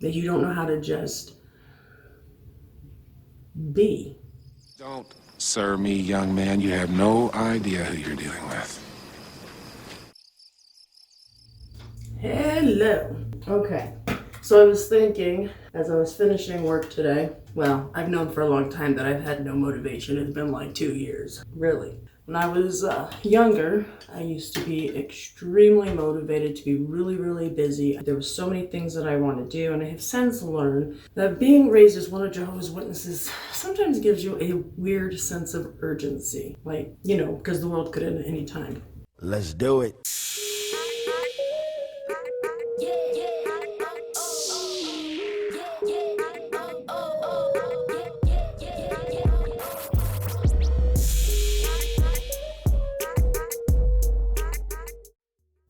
that you don't know how to just be. Don't sir me, young man. You have no idea who you're dealing with. Hello. Okay. So I was thinking, as I was finishing work today, well, I've known for a long time that I've had no motivation. It's been like 2 years, really. When I was younger, I used to be extremely motivated to be really, really busy. There were so many things that I want to do, and I have since learned that being raised as one of Jehovah's Witnesses sometimes gives you a weird sense of urgency. Like, because the world could end at any time. Let's do it.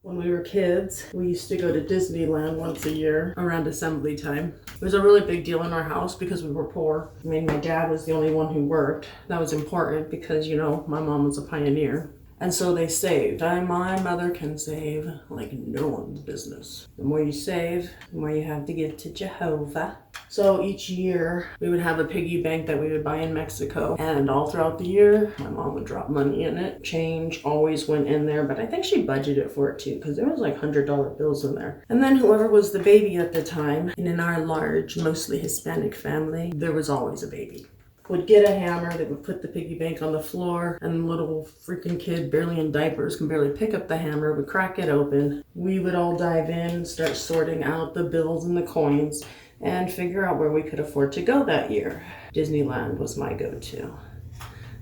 When we were kids, we used to go to Disneyland once a year around assembly time. It was a really big deal in our house because we were poor. I mean, my dad was the only one who worked. That was important because, my mom was a pioneer. And so they saved. My mother can save like no one's business. The more you save, the more you have to give to Jehovah. So each year we would have a piggy bank that we would buy in Mexico. And all throughout the year, my mom would drop money in it. Change always went in there, but I think she budgeted for it too because there was like $100 bills in there. And then whoever was the baby at the time, and in our large, mostly Hispanic family, there was always a baby. Would get a hammer, they would put the piggy bank on the floor, and the little freaking kid, barely in diapers, can barely pick up the hammer, would crack it open. We would all dive in, start sorting out the bills and the coins, and figure out where we could afford to go that year. Disneyland was my go-to.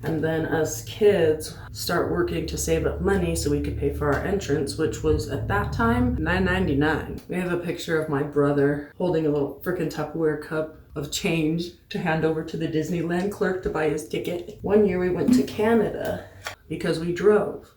And then us kids start working to save up money so we could pay for our entrance, which was at that time $9.99. We have a picture of my brother holding a little freaking Tupperware cup of change to hand over to the Disneyland clerk to buy his ticket. One year we went to Canada because we drove,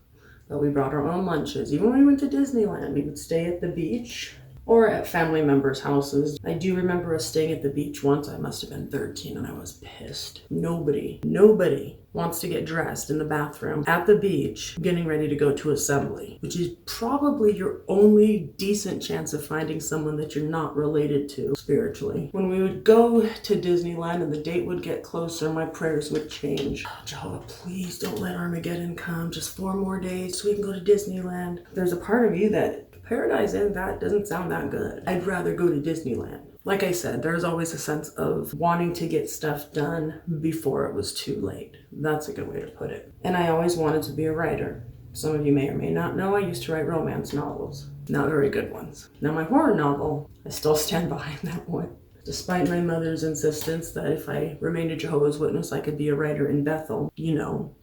but we brought our own lunches. Even when we went to Disneyland, we would stay at the beach or at family members' houses. I do remember us staying at the beach once. I must have been 13 and I was pissed. Nobody wants to get dressed in the bathroom at the beach getting ready to go to assembly, which is probably your only decent chance of finding someone that you're not related to spiritually. When we would go to Disneyland and the date would get closer, my prayers would change. Oh, Jehovah, please don't let Armageddon come. Just 4 more days so we can go to Disneyland. There's a part of you that Paradise and that doesn't sound that good. I'd rather go to Disneyland. Like I said, there's always a sense of wanting to get stuff done before it was too late. That's a good way to put it. And I always wanted to be a writer. Some of you may or may not know I used to write romance novels. Not very good ones. Now my horror novel, I still stand behind that one. Despite my mother's insistence that if I remained a Jehovah's Witness, I could be a writer in Bethel.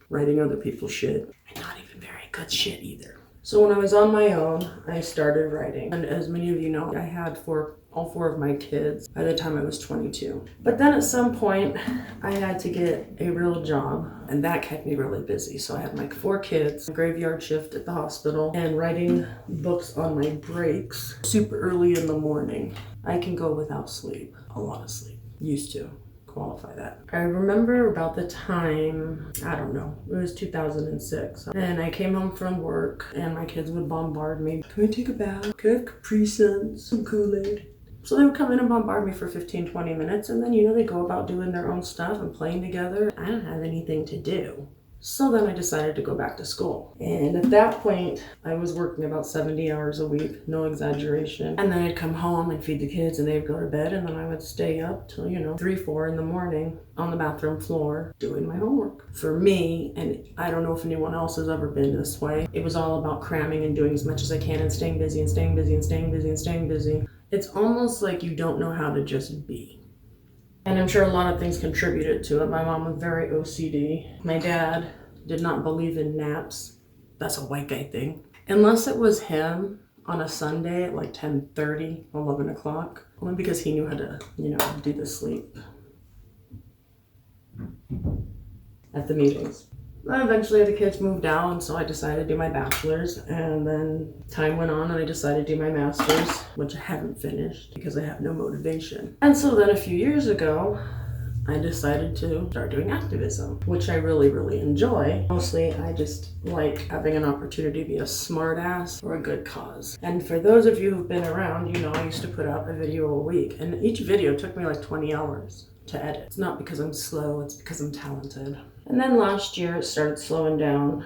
Writing other people's shit. And not even very good shit either. So when I was on my own, I started writing. And as many of you know, I had all four of my kids by the time I was 22. But then at some point, I had to get a real job, and that kept me really busy. So I had my 4 kids, a graveyard shift at the hospital, and writing books on my breaks super early in the morning. I can go without sleep, a lot of sleep, used to. Qualify that. I remember about the time, I don't know, it was 2006, and I came home from work and my kids would bombard me. Can I take a bath? Can I have Capri Suns? Some Kool-Aid? So they would come in and bombard me for 15-20 minutes, and then they go about doing their own stuff and playing together. I didn't have anything to do. So then I decided to go back to school. And at that point, I was working about 70 hours a week, no exaggeration. And then I'd come home and feed the kids and they'd go to bed, and then I would stay up till, 3-4 in the morning on the bathroom floor doing my homework. For me, and I don't know if anyone else has ever been this way, it was all about cramming and doing as much as I can and staying busy and staying busy and staying busy and staying busy. It's almost like you don't know how to just be. And I'm sure a lot of things contributed to it. My mom was very OCD. My dad did not believe in naps. That's a white guy thing. Unless it was him on a Sunday at like 10:30, 11 o'clock. Only because he knew how to, do the sleep at the meetings. Then eventually the kids moved out, and so I decided to do my bachelor's, and then time went on and I decided to do my master's, which I haven't finished because I have no motivation. And so then a few years ago, I decided to start doing activism, which I really, really enjoy. Mostly, I just like having an opportunity to be a smart ass for a good cause. And for those of you who've been around, you know I used to put out a video a week, and each video took me like 20 hours to edit. It's not because I'm slow, it's because I'm talented. And then last year, it started slowing down.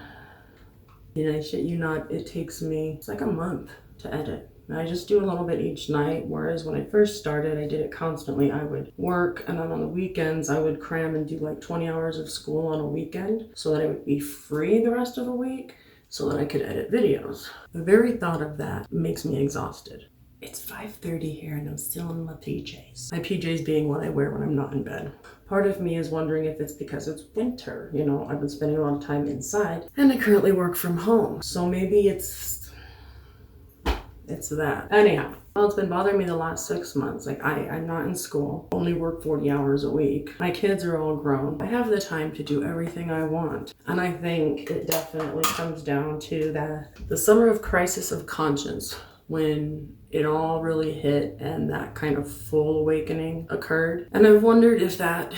And I shit you not, it takes me, it's like a month to edit. And I just do a little bit each night, whereas when I first started, I did it constantly. I would work, and then on the weekends, I would cram and do like 20 hours of school on a weekend so that I would be free the rest of the week so that I could edit videos. The very thought of that makes me exhausted. It's 5:30 here and I'm still in my PJs. My PJs being what I wear when I'm not in bed. Part of me is wondering if it's because it's winter. You know, I've been spending a lot of time inside and I currently work from home. So maybe it's that. Anyhow, well, it's been bothering me the last 6 months. Like I'm not in school, only work 40 hours a week. My kids are all grown. I have the time to do everything I want. And I think it definitely comes down to the summer of crisis of conscience, when it all really hit and that kind of full awakening occurred. And I've wondered if that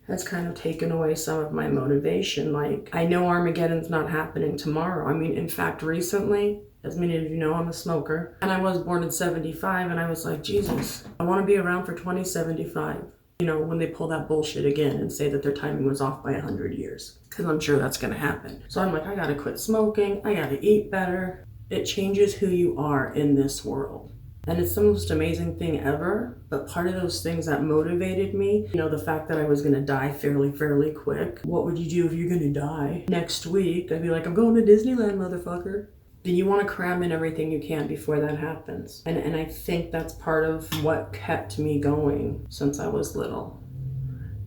has kind of taken away some of my motivation. Like, I know Armageddon's not happening tomorrow. I mean, in fact, recently, as many of you know, I'm a smoker. And I was born in 75, and I was like, Jesus, I want to be around for 2075. You know, when they pull that bullshit again and say that their timing was off by 100 years. Because I'm sure that's going to happen. So I'm like, I got to quit smoking. I got to eat better. It changes who you are in this world. And it's the most amazing thing ever. But part of those things that motivated me, you know, the fact that I was going to die fairly quick. What would you do if you're going to die next week? I'd be like, I'm going to Disneyland, motherfucker. Then you want to cram in everything you can before that happens. And I think that's part of what kept me going since I was little.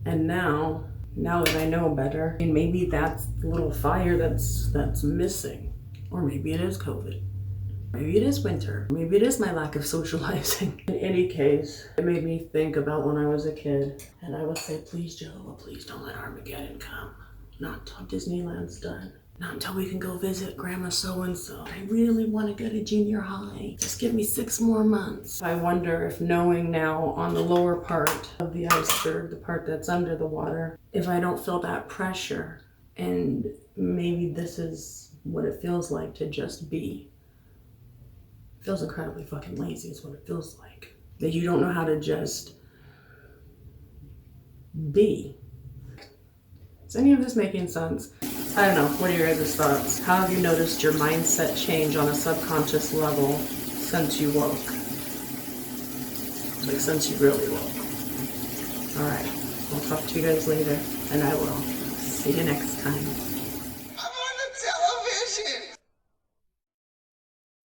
And now that I know better, and maybe that's the little fire that's missing. Or maybe it is COVID. Maybe it is winter. Maybe it is my lack of socializing. In any case, it made me think about when I was a kid. And I would say, please, Jehovah, please don't let Armageddon come. Not until Disneyland's done. Not until we can go visit Grandma so-and-so. I really want to go to junior high. Just give me 6 more months. I wonder if knowing now on the lower part of the iceberg, the part that's under the water, if I don't feel that pressure, and maybe this is what it feels like to just be. It feels incredibly fucking lazy is what it feels like. That you don't know how to just be. Is any of this making sense? I don't know. What are your guys' thoughts? How have you noticed your mindset change on a subconscious level since you woke? Like, since you really woke. Alright. I'll talk to you guys later, and I will see you next time.